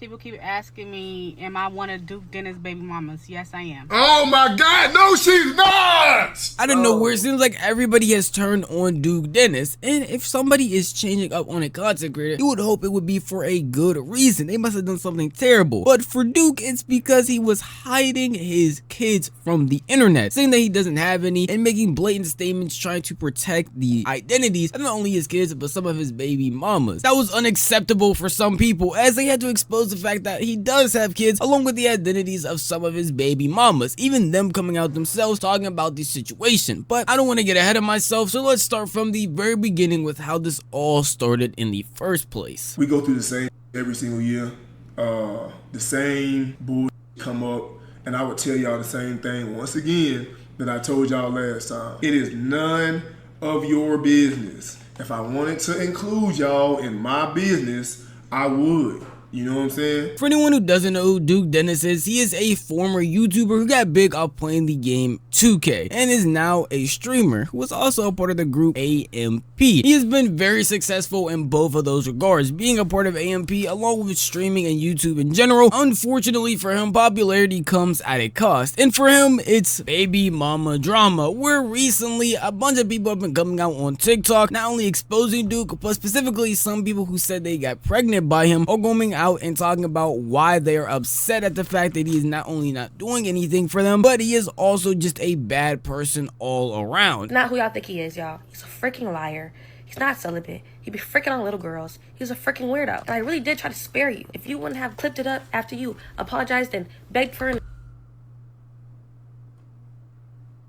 People keep asking me, am I one of Duke Dennis' baby mamas? Yes, I am. Oh my God, no, she's not! I don't know where it seems like everybody has turned on Duke Dennis, and if somebody is changing up on a content creator, you would hope it would be for a good reason. They must have done something terrible. But for Duke, it's because he was hiding his kids from the internet, saying that he doesn't have any, and making blatant statements trying to protect the identities of not only his kids, but some of his baby mamas. That was unacceptable for some people, as they had to expose the fact that he does have kids, along with the identities of some of his baby mamas, even them coming out themselves talking about the situation. But I don't want to get ahead of myself, so let's start from the very beginning with how this all started in the first place. We go through the same every single year. The same bullshit come up, and I would tell y'all the same thing once again that I told y'all last time. It is none of your business. If I wanted to include y'all in my business, I would. You know what I'm saying? For anyone who doesn't know who Duke Dennis is, he is a former YouTuber who got big off playing the game 2K and is now a streamer who was also a part of the group AMP. He has been very successful in both of those regards, being a part of AMP along with streaming and YouTube in general. Unfortunately for him, popularity comes at a cost, and for him, it's baby mama drama, where recently a bunch of people have been coming out on TikTok, not only exposing Duke, but specifically some people who said they got pregnant by him, or going out and talking about why they are upset at the fact that he is not only not doing anything for them, but he is also just a bad person all around. Not who y'all think he is, y'all. He's a freaking liar. He's not celibate. He be freaking on little girls. He's a freaking weirdo. And I really did try to spare you. If you wouldn't have clipped it up after you apologized and begged for an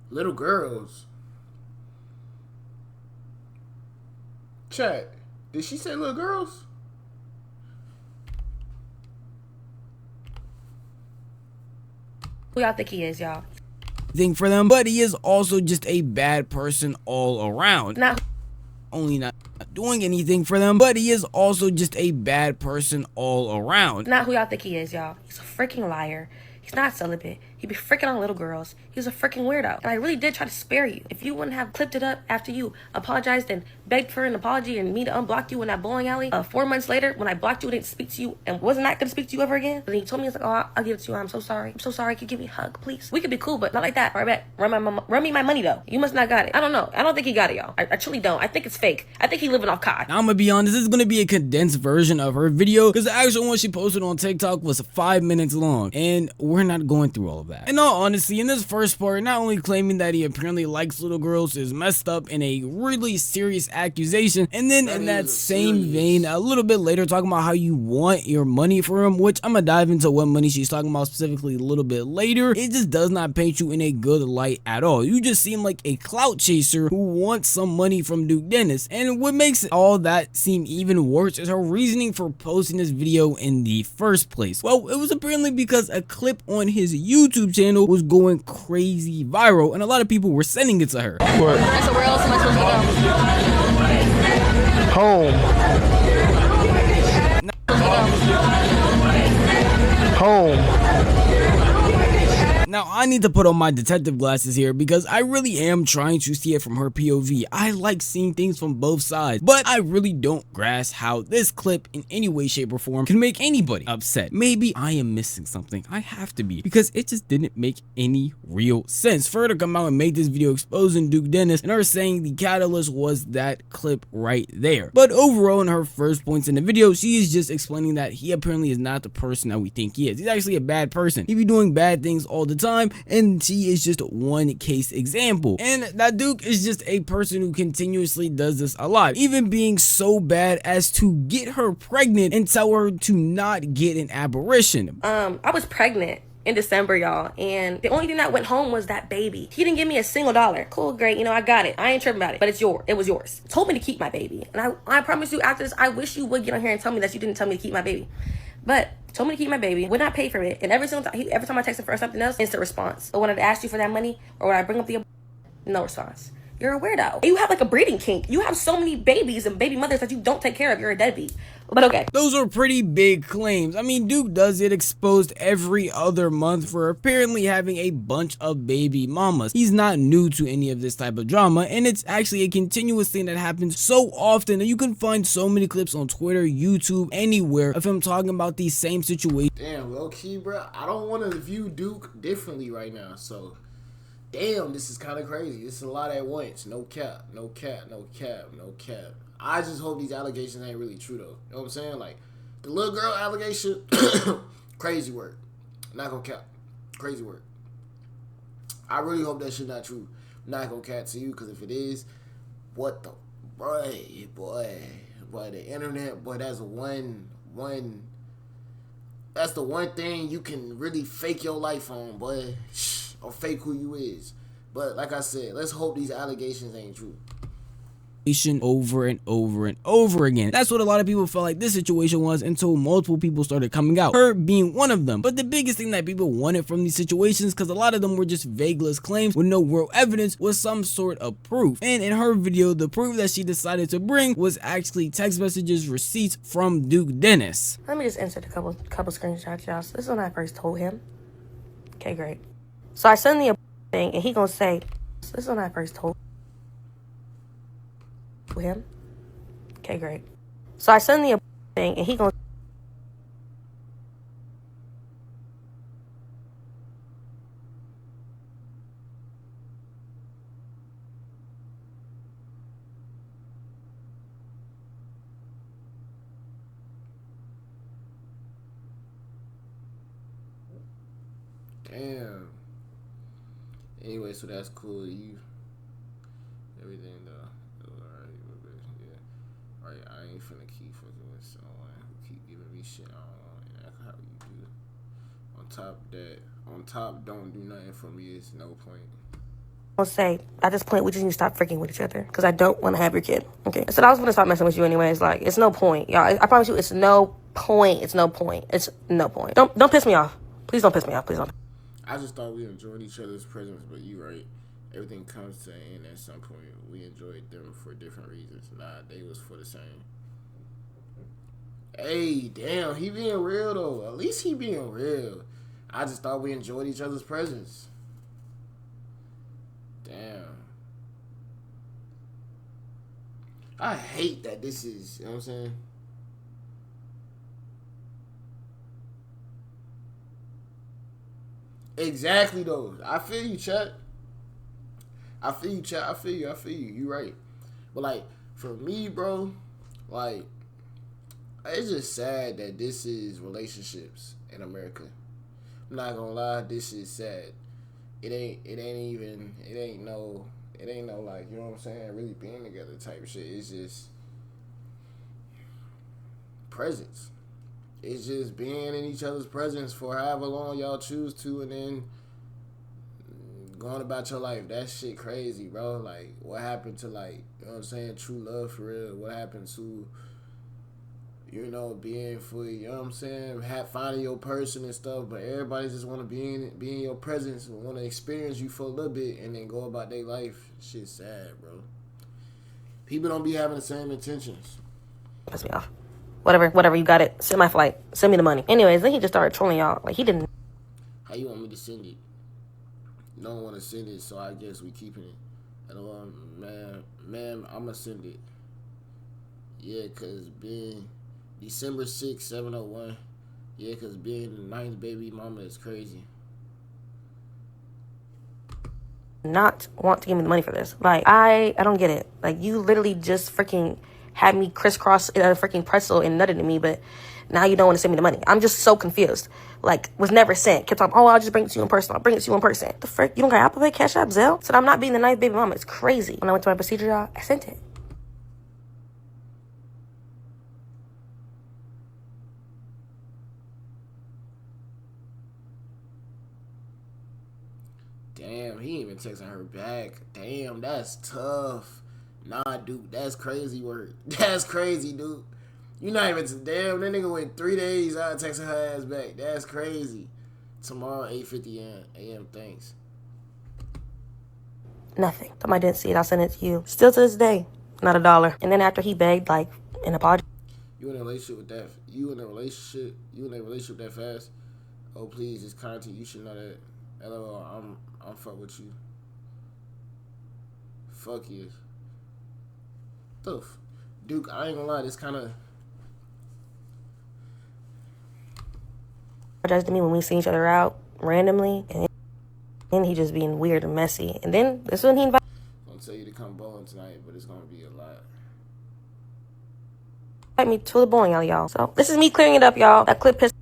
little girls. Chat, did she say little girls? who y'all think he is, y'all. Thing for them, but he is also just a bad person all around. Not only not doing anything for them, but he is also just a bad person all around. Not who y'all think he is, y'all. He's a freaking liar. He's not celibate. He be freaking on little girls. He's a freaking weirdo. And I really did try to spare you. If you wouldn't have clipped it up after you apologized and begged for an apology and me to unblock you in that bowling alley, 4 months later, when I blocked you and didn't speak to you and was not going to speak to you ever again, and then you told me, it's like, oh, I'll give it to you. I'm so sorry. I'm so sorry. Can you give me a hug, please? We could be cool, but not like that. All right, bet. Run me my money, though. You must not got it. I don't know. I don't think he got it, y'all. I truly don't. I think it's fake. I think he living off COD. Now, I'm gonna be honest, this is gonna be a condensed version of her video, because the actual one she posted on TikTok was 5 minutes long, and we're not going through all of that. In all honesty, in this first part, not only claiming that he apparently likes little girls is messed up in a really serious accusation, and then in that same vein, a little bit later, talking about how you want your money for him, which I'm gonna dive into what money she's talking about specifically a little bit later. It just does not paint you in a good light at all. You just seem like a clout chaser who wants some money from Duke Dennis, and what makes all that seem even worse is her reasoning for posting this video in the first place. Well, it was apparently because a clip on his YouTube channel was going crazy viral, and a lot of people were sending it to her. What? So where else am I supposed to go? Home. Home. Now, I need to put on my detective glasses here because I really am trying to see it from her POV. I like seeing things from both sides, but I really don't grasp how this clip in any way, shape, or form can make anybody upset. Maybe I am missing something. I have to be, because it just didn't make any real sense for her to come out and make this video exposing Duke Dennis and her saying the catalyst was that clip right there. But overall, in her first points in the video, she is just explaining that he apparently is not the person that we think he is. He's actually a bad person. He be doing bad things all the time, and she is just one case example. And that Duke is just a person who continuously does this a lot, even being so bad as to get her pregnant and tell her to not get an aberration. I was pregnant in December, y'all, and the only thing that went home was that baby. He didn't give me a single dollar. Cool, great, you know, I got it. I ain't tripping about it, but it was yours. Told me to keep my baby, and I promise you, after this, I wish you would get on here and tell me that you didn't tell me to keep my baby. But told me to keep my baby, would not pay for it, and every time I text him for something else, instant response. But when I asked you for that money, or when I bring up the no response. You're a weirdo. You have like a breeding kink. You have so many babies and baby mothers that you don't take care of. You're a deadbeat. But okay. Those are pretty big claims. I mean, Duke does get exposed every other month for apparently having a bunch of baby mamas. He's not new to any of this type of drama, and it's actually a continuous thing that happens so often that you can find so many clips on Twitter, YouTube, anywhere of him talking about these same situations. Damn, low key, bro. I don't want to view Duke differently right now, so damn, this is kind of crazy. This is a lot at once. No cap, no cap, no cap, no cap. I just hope these allegations ain't really true, though. You know what I'm saying? Like, the little girl allegation, crazy work. Not gonna cap. Crazy work. I really hope that shit not true. Not gonna cap to you, because if it is, what the... Boy, the internet, boy, that's that's the one thing you can really fake your life on, boy. Or fake who you is. But, like I said, let's hope these allegations ain't true. Over and over and over again. That's what a lot of people felt like this situation was until multiple people started coming out, her being one of them. But the biggest thing that people wanted from these situations, because a lot of them were just vagueless claims with no real evidence, was some sort of proof. And in her video, the proof that she decided to bring was actually text messages, receipts from Duke Dennis. Let me just insert a couple screenshots, y'all. So this is when I first told him. Okay, great. So I send the thing, and he gonna say, so this is when I first told him. Okay, great. So I send the thing, and he gonna... Damn. Anyway, so that's cool. You... Everything, though. I ain't finna keep fucking with someone who keep giving me shit. I don't know. That's how you do it. On top, don't do nothing for me. It's no point. I'll say, at this point, we just need to stop freaking with each other, because I don't want to have your kid. Okay. I said I was gonna stop messing with you anyways. Like, it's no point, y'all. I promise you, it's no point. It's no point. It's no point. Don't piss me off. Please don't piss me off. Please don't. I just thought we enjoyed each other's presence, but you right. Everything comes to an end at some point. We enjoyed them for different reasons. Nah, they was for the same. Hey, damn, he being real, though. At least he being real. I just thought we enjoyed each other's presence. Damn. I hate that this is, you know what I'm saying? Exactly, though. I feel you, chat. I feel you, chat. I feel you. You right. But, like, for me, bro, like, it's just sad that this is relationships in America. I'm not gonna lie, this is sad. It ain't no, like, you know what I'm saying, really being together type of shit. It's just presence. It's just being in each other's presence for however long y'all choose to, and then going about your life. That shit crazy, bro. Like, what happened to, like, you know what I'm saying, true love for real? What happened to, you know, being for, you know what I'm saying, finding your person and stuff? But everybody just want to be in your presence and want to experience you for a little bit and then go about their life. Shit's sad, bro. People don't be having the same intentions. Piss me off. Whatever, you got it. Send my flight. Send me the money. Anyways, then he just started trolling y'all. Like, he didn't. How you want me to send it? You don't want to send it, so I guess we keeping it. And ma'am, I'm going to send it. Yeah, because being December 6th, 701. Yeah, because being the 9th baby mama is crazy. Not want to give me the money for this. Like, I don't get it. Like, you literally just freaking had me crisscross a freaking pretzel and nutted to me, but now you don't want to send me the money. I'm just so confused. Like, was never sent. Kept on, oh, I'll just bring it to you in person. I'll bring it to you in person. The frick? You don't got Apple Pay, Cash App, Zelle? Said I'm not being the 9th baby mama. It's crazy. When I went to my procedure, y'all, I sent it. Damn, he ain't even texting her back. Damn, that's tough. Nah, dude, that's crazy work. That's crazy, dude. You not even, damn, that nigga went 3 days out texting her ass back. That's crazy. Tomorrow, 8:50 a.m. Thanks. Nothing. Tom, I didn't see it. I'll send it to you. Still to this day, not $1. And then after he begged, like, an apology. You in a relationship with that? You in a relationship that fast? Oh please, it's content. You should know that. LOL. I'm fuck with you. Fuck you. Duke, I ain't gonna lie. This kind of. Apologized to me when we see each other out randomly, and then he just being weird and messy. And then this when he invited. I'm gonna tell you to come bowling tonight, but it's gonna be a lot. Me to the bowling alley, y'all. So this is me clearing it up, y'all. That clip pissed.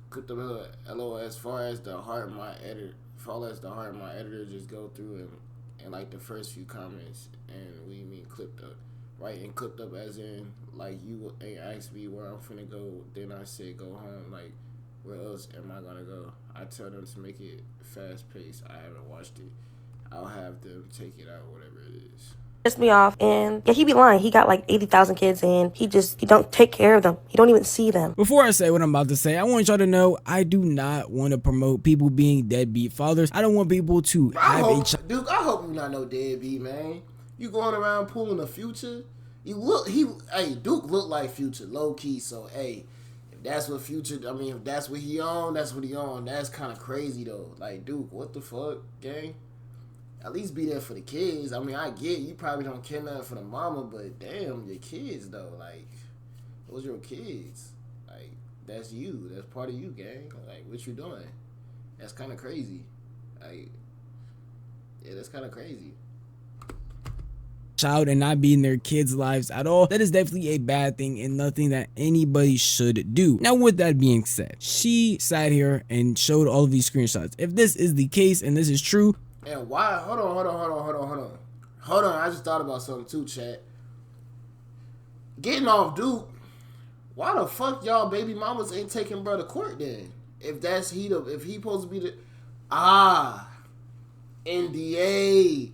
Clip the LOL. As far as the heart, my editor just go through and like the first few comments, and we mean clipped up, right? And clipped up as in like you ain't asked me where I'm finna go. Then I said go home. Like where else am I gonna go? I tell them to make it fast paced. I haven't watched it. I'll have them take it out, whatever it is. Pissed me off, and yeah, he be lying. He got like 80,000 kids, and he don't take care of them. He don't even see them. Before I say what I'm about to say, I want y'all to know I do not want to promote people being deadbeat fathers. I don't want people to have a child. Duke, I hope you're not no deadbeat, man. You going around pulling the Future? Duke look like Future, low key. So hey, if that's what Future, if that's what he on, that's what he on. That's kind of crazy though. Like Duke, what the fuck, gang? At least be there for the kids. I get you probably don't care nothing for the mama, but damn, your kids though. Like, those your kids. Like, that's you. That's part of you, gang. Like, what you doing? That's kind of crazy. Like, yeah, that's kind of crazy. Child and not be in their kids' lives at all, that is definitely a bad thing and nothing that anybody should do. Now with that being said, she sat here and showed all of these screenshots. If this is the case and this is true, and why? Hold on. I just thought about something too, chat. Getting off Duke. Why the fuck y'all baby mamas ain't taking brother court then? If he supposed to be the NDA.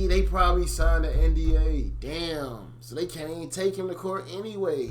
They probably signed an NDA. Damn. So they can't even take him to court anyway.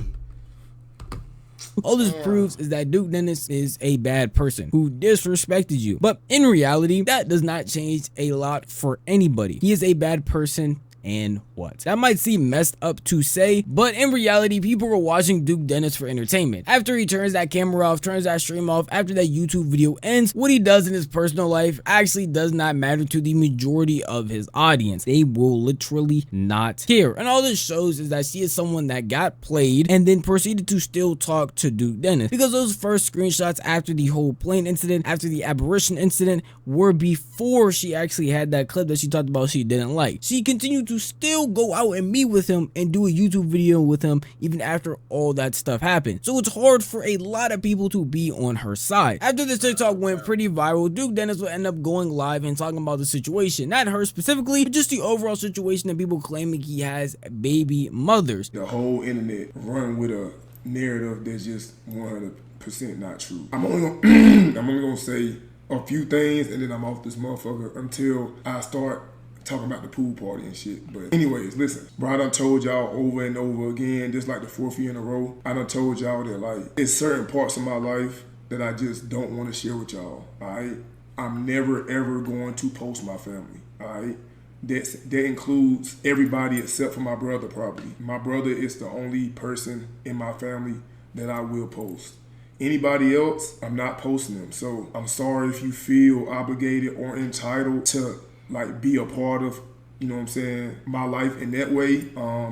all this proves is that Duke Dennis is a bad person who disrespected you. But in reality, that does not change a lot for anybody. He is a bad person. And what? That might seem messed up to say, but in reality, people are watching Duke Dennis for entertainment. After he turns that camera off, turns that stream off, after that YouTube video ends, what he does in his personal life actually does not matter to the majority of his audience. They will literally not care. And all this shows is that she is someone that got played and then proceeded to still talk to Duke Dennis. Because those first screenshots after the whole plane incident, after the apparition incident, were before she actually had that clip that she talked about she didn't like. She continued to still go out and meet with him and do a YouTube video with him even after all that stuff happened. So it's hard for a lot of people to be on her side. After this TikTok went pretty viral, Duke Dennis will end up going live and talking about the situation. Not her specifically, but just the overall situation and people claiming he has baby mothers. The whole internet run with a narrative that's just 100% not true. I'm only gonna say a few things and then I'm off this motherfucker until I start talking about the pool party and shit. But anyways, listen, bro, I done told y'all over and over again, just like the 4th year in a row, I done told y'all that like it's certain parts of my life that I just don't want to share with y'all. Alright, I'm never ever going to post my family. Alright, that includes everybody except for my brother. Probably my brother is the only person in my family that I will post. Anybody else, I'm not posting them. So I'm sorry if you feel obligated or entitled to like be a part of, you know what I'm saying, my life in that way.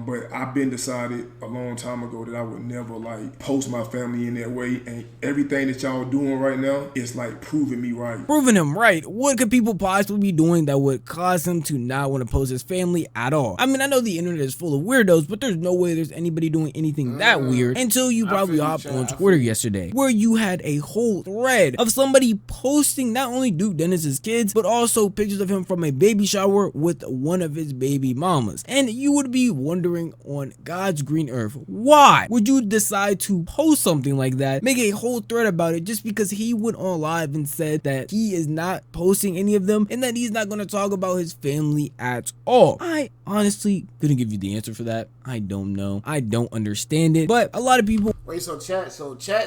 But I've been decided a long time ago that I would never like post my family in that way. And everything that y'all doing right now is like proving me right. Proving him right. What could people possibly be doing that would cause him to not want to post his family at all? I mean, I know the internet is full of weirdos, but there's no way there's anybody doing anything that weird until you probably hopped on Twitter yesterday, where you had a whole thread of somebody posting not only Duke Dennis's kids, but also pictures of him from a baby shower with one of his baby mamas. And you would be wondering on God's green earth, why would you decide to post something like that, make a whole thread about it just because he went on live and said that he is not posting any of them and that he's not going to talk about his family at all? I honestly couldn't give you the answer for that. I don't know. I don't understand it, but a lot of people... Wait, so chat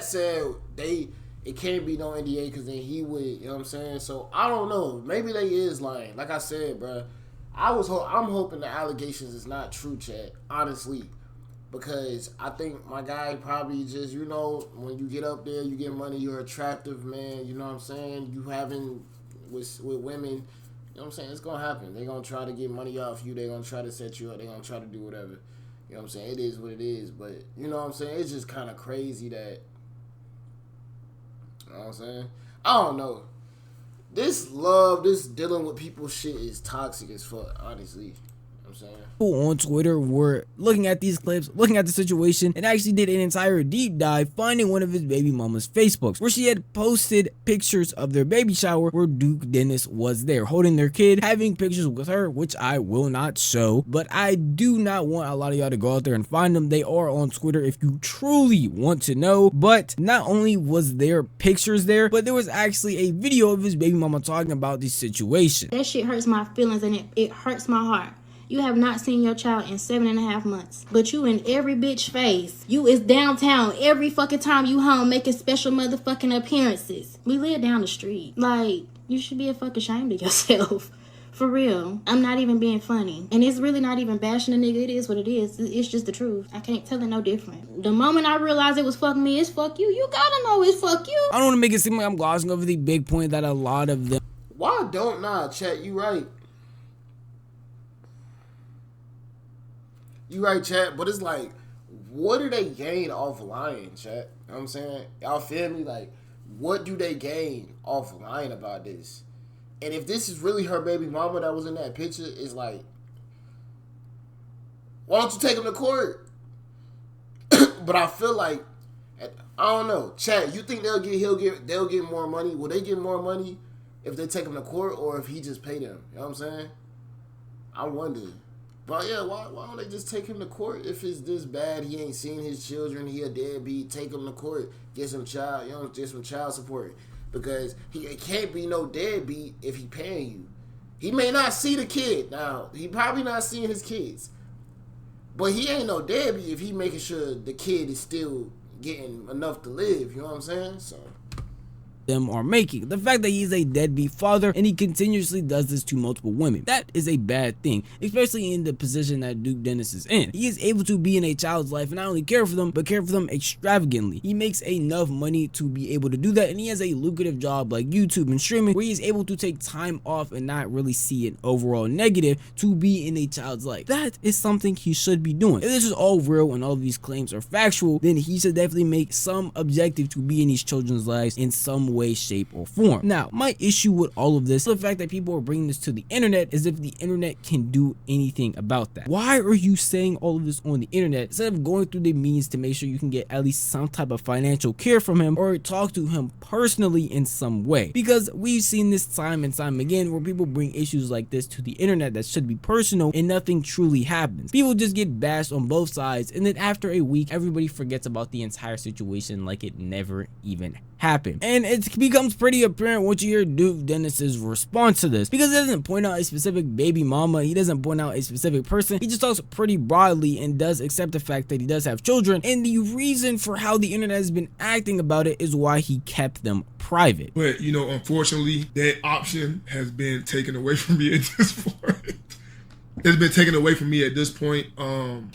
said it can't be no NDA because then he would, you know what I'm saying? So I don't know. Maybe they is lying. Like I said, bro, I'm hoping the allegations is not true, chat. Honestly. Because I think my guy probably just, you know, when you get up there, you get money, you're attractive, man. You know what I'm saying? You having with women, you know what I'm saying? It's going to happen. They're going to try to get money off you. They're going to try to set you up. They're going to try to do whatever. You know what I'm saying? It is what it is. But, you know what I'm saying? It's just kind of crazy that, you know what I'm saying? I don't know. This dealing with people shit is toxic as fuck, honestly. People on Twitter were looking at these clips, looking at the situation, and actually did an entire deep dive finding one of his baby mama's Facebooks where she had posted pictures of their baby shower where Duke Dennis was there holding their kid, having pictures with her, which I will not show, but I do not want a lot of y'all to go out there and find them. They are on Twitter if you truly want to know. But not only was there pictures there, but there was actually a video of his baby mama talking about the situation. That shit hurts my feelings and it hurts my heart. You have not seen your child in 7.5 months. But you in every bitch face. You is downtown every fucking time you home making special motherfucking appearances. We live down the street. Like, you should be a fucking ashamed of yourself. For real. I'm not even being funny. And it's really not even bashing a nigga. It is what it is. It's just the truth. I can't tell it no different. The moment I realized it was fuck me, it's fuck you. You gotta know it's fuck you. I don't want to make it seem like I'm glossing over the big point that a lot of them... Why don't nah, chat, you right. You right, chat, but it's like, what do they gain off lying, chat? You know what I'm saying? Y'all feel me? Like, what do they gain off lying about this? And if this is really her baby mama that was in that picture, it's like, why don't you take him to court? But I feel like, I don't know, chat, you think they'll get more money? Will they get more money if they take him to court or if he just paid them? You know what I'm saying? I wonder. But yeah, why don't they just take him to court if it's this bad? He ain't seen his children. He a deadbeat. Take him to court. Get some child support. Because he can't be no deadbeat if he paying you. He may not see the kid. Now, he probably not seeing his kids. But he ain't no deadbeat if he making sure the kid is still getting enough to live. You know what I'm saying? So... them are making. The fact that he's a deadbeat father and he continuously does this to multiple women, that is a bad thing, especially in the position that Duke Dennis is in. He is able to be in a child's life and not only care for them, but care for them extravagantly. He makes enough money to be able to do that, and he has a lucrative job like YouTube and streaming where he is able to take time off and not really see an overall negative to be in a child's life. That is something he should be doing. If this is all real and all of these claims are factual, then he should definitely make some objective to be in these children's lives in some way, shape, or form. Now, my issue with all of this, the fact that people are bringing this to the internet, is if the internet can do anything about that. Why are you saying all of this on the internet instead of going through the means to make sure you can get at least some type of financial care from him or talk to him personally in some way? Because we've seen this time and time again where people bring issues like this to the internet that should be personal and nothing truly happens. People just get bashed on both sides, and then after a week everybody forgets about the entire situation like it never even happened. And it becomes pretty apparent once you hear Duke Dennis's response to this, because he doesn't point out a specific baby mama, he doesn't point out a specific person, he just talks pretty broadly and does accept the fact that he does have children, and the reason for how the internet has been acting about it is why he kept them private. But you know, unfortunately, that option has been taken away from me at this point. It's been taken away from me at this point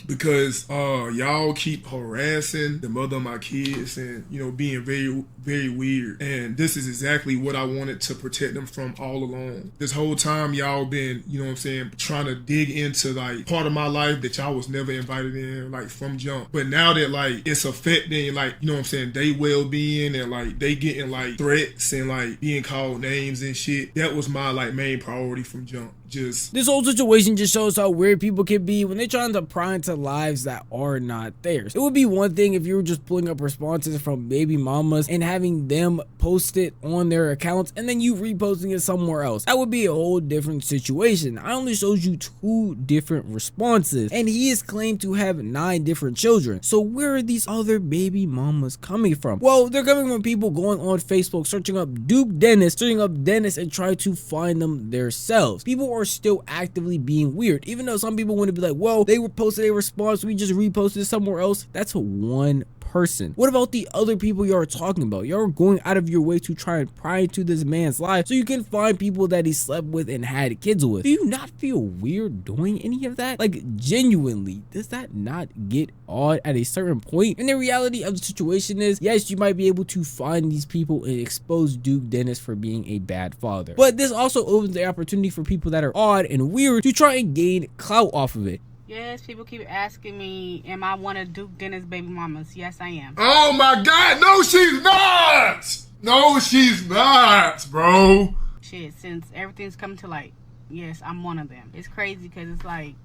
because y'all keep harassing the mother of my kids and, you know, being very, very weird. And this is exactly what I wanted to protect them from all along. This whole time y'all been, you know what I'm saying, trying to dig into like part of my life that y'all was never invited in, like from jump. But now that like it's affecting like, you know what I'm saying, they well-being and like they getting like threats and like being called names and shit, that was my like main priority from jump. This whole situation just shows how weird people can be when they're trying to pry into lives that are not theirs. It would be one thing if you were just pulling up responses from baby mamas and having them post it on their accounts and then you reposting it somewhere else. That would be a whole different situation. I only showed you 2 different responses and he is claimed to have 9 different children. So where are these other baby mamas coming from? Well, they're coming from people going on Facebook, searching up Duke Dennis, searching up Dennis and trying to find them themselves. People are still actively being weird, even though some people want to be like, well, they were posted a response, we just reposted it somewhere else. That's one person? What about the other people you're talking about? You're going out of your way to try and pry into this man's life so you can find people that he slept with and had kids with. Do you not feel weird doing any of that? Like, genuinely, does that not get odd at a certain point? And the reality of the situation is, yes, you might be able to find these people and expose Duke Dennis for being a bad father, but this also opens the opportunity for people that are odd and weird to try and gain clout off of it. Yes, people keep asking me, am I one of Duke Dennis' baby mamas? Yes, I am. Oh my God, no she's not! No she's not, bro. Shit, since everything's come to light, yes, I'm one of them. It's crazy because it's like,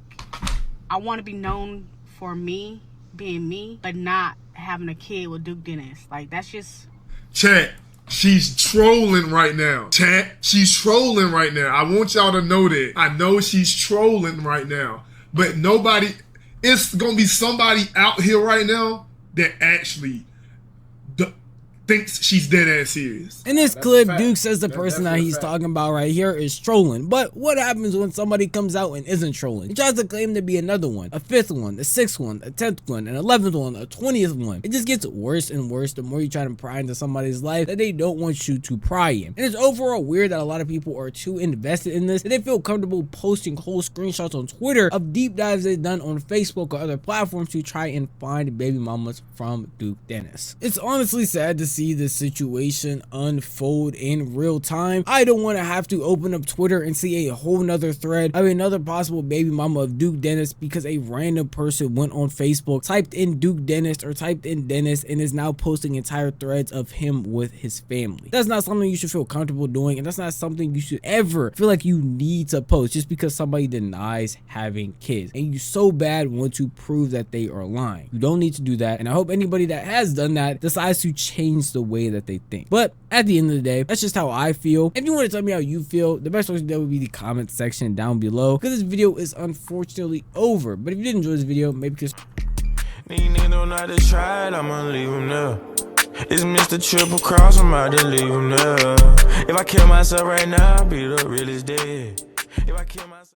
I want to be known for me, being me, but not having a kid with Duke Dennis. Like, that's just... Chat, she's trolling right now. Chat, she's trolling right now. I want y'all to know that. I know she's trolling right now. But nobody, it's going to be somebody out here right now that actually thinks she's dead ass serious. In this clip, Duke says the person that he's talking about right here is trolling. But what happens when somebody comes out and isn't trolling? He tries to claim to be another one, a 5th one, a 6th one, a 10th one, an 11th one, a 20th one. It just gets worse and worse the more you try to pry into somebody's life that they don't want you to pry in. And it's overall weird that a lot of people are too invested in this, that they feel comfortable posting whole screenshots on Twitter of deep dives they've done on Facebook or other platforms to try and find baby mamas from Duke Dennis. It's honestly sad to see this situation unfold in real time. I don't want to have to open up Twitter and see a whole nother thread of another possible baby mama of Duke Dennis because a random person went on Facebook, typed in Duke Dennis or typed in Dennis, and is now posting entire threads of him with his family. That's not something you should feel comfortable doing, and that's not something you should ever feel like you need to post just because somebody denies having kids and you so bad want to prove that they are lying. You don't need to do that, and I hope anybody that has done that decides to change the way that they think. But at the end of the day, that's just how I feel. If you want to tell me how you feel, the best way to do that would be the comment section down below, because this video is unfortunately over. But if you did enjoy this video, maybe just I'ma leave him there. It's Mr. Triple Cross, I'm about to leave him there. If I kill myself right now, I'll be the realest dead. If I kill myself